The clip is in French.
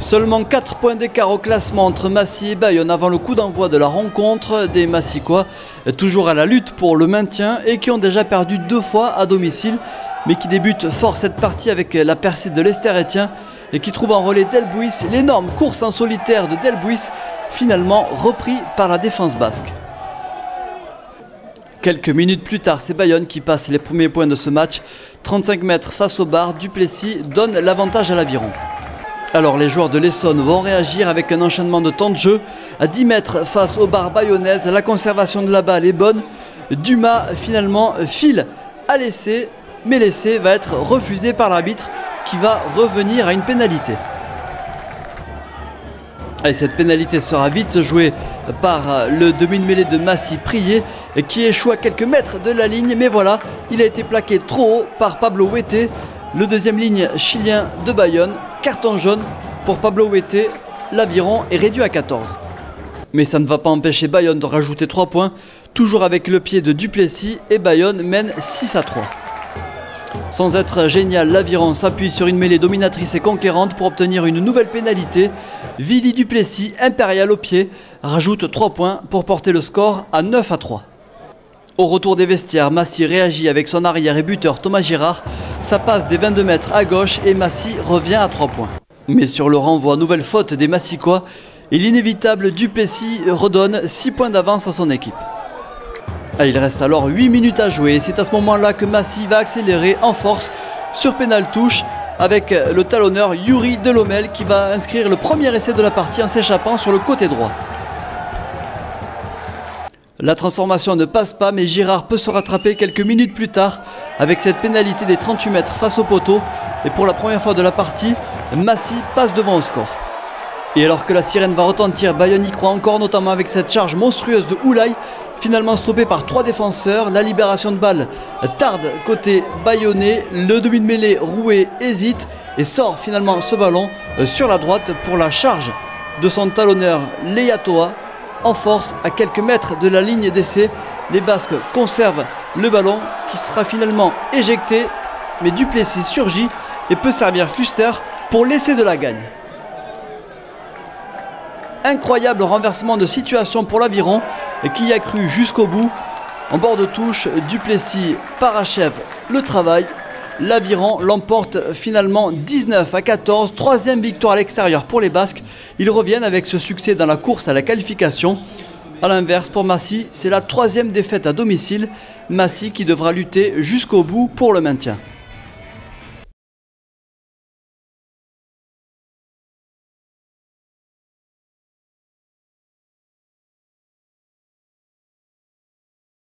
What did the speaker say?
Seulement 4 points d'écart au classement entre Massy et Bayonne avant le coup d'envoi de la rencontre des Massicois, toujours à la lutte pour le maintien et qui ont déjà perdu 2 fois à domicile, mais qui débutent fort cette partie avec la percée de Lester-Étienne et qui trouve en relais Delbuis, l'énorme course en solitaire de Delbuis, finalement repris par la défense basque. Quelques minutes plus tard, c'est Bayonne qui passe les premiers points de ce match. 35 mètres face au bar, Duplessis donne l'avantage à l'Aviron. Alors les joueurs de l'Essonne vont réagir avec un enchaînement de temps de jeu. À 10 mètres face au bar bayonnaise, la conservation de la balle est bonne. Dumas finalement file à l'essai, mais l'essai va être refusé par l'arbitre qui va revenir à une pénalité. Et cette pénalité sera vite jouée par le demi-mêlée de Massy Prié qui échoue à quelques mètres de la ligne. Mais voilà, il a été plaqué trop haut par Pablo Huete, le deuxième ligne chilien de Bayonne. Carton jaune pour Pablo Huete, l'Aviron est réduit à 14. Mais ça ne va pas empêcher Bayonne de rajouter 3 points, toujours avec le pied de Duplessis, et Bayonne mène 6-3. Sans être génial, l'Aviron s'appuie sur une mêlée dominatrice et conquérante pour obtenir une nouvelle pénalité. Vili Duplessis, impérial au pied, rajoute 3 points pour porter le score à 9-3. Au retour des vestiaires, Massy réagit avec son arrière et buteur Thomas Girard. Ça passe des 22 mètres à gauche et Massy revient à 3 points. Mais sur le renvoi, nouvelle faute des Massicois et l'inévitable Duplessis redonne 6 points d'avance à son équipe. Il reste alors 8 minutes à jouer. C'est à ce moment-là que Massy va accélérer en force sur pénal touche avec le talonneur Yuri Delomel qui va inscrire le premier essai de la partie en s'échappant sur le côté droit. La transformation ne passe pas, mais Girard peut se rattraper quelques minutes plus tard avec cette pénalité des 38 mètres face au poteau. Et pour la première fois de la partie, Massy passe devant au score. Et alors que la sirène va retentir, Bayonne y croit encore, notamment avec cette charge monstrueuse de Oulay, finalement stoppée par 3 défenseurs. La libération de balle tarde côté bayonnais. Le demi de mêlée Rouet hésite et sort finalement ce ballon sur la droite pour la charge de son talonneur Leiatoa. En force, à quelques mètres de la ligne d'essai, les Basques conservent le ballon qui sera finalement éjecté, mais Duplessis surgit et peut servir Fuster pour l'essai de la gagne. Incroyable renversement de situation pour l'Aviron qui y a cru jusqu'au bout. En bord de touche, Duplessis parachève le travail. L'Aviron l'emporte finalement 19-14, 3e victoire à l'extérieur pour les Basques. Ils reviennent avec ce succès dans la course à la qualification. A l'inverse, pour Massy, c'est la 3e défaite à domicile. Massy qui devra lutter jusqu'au bout pour le maintien.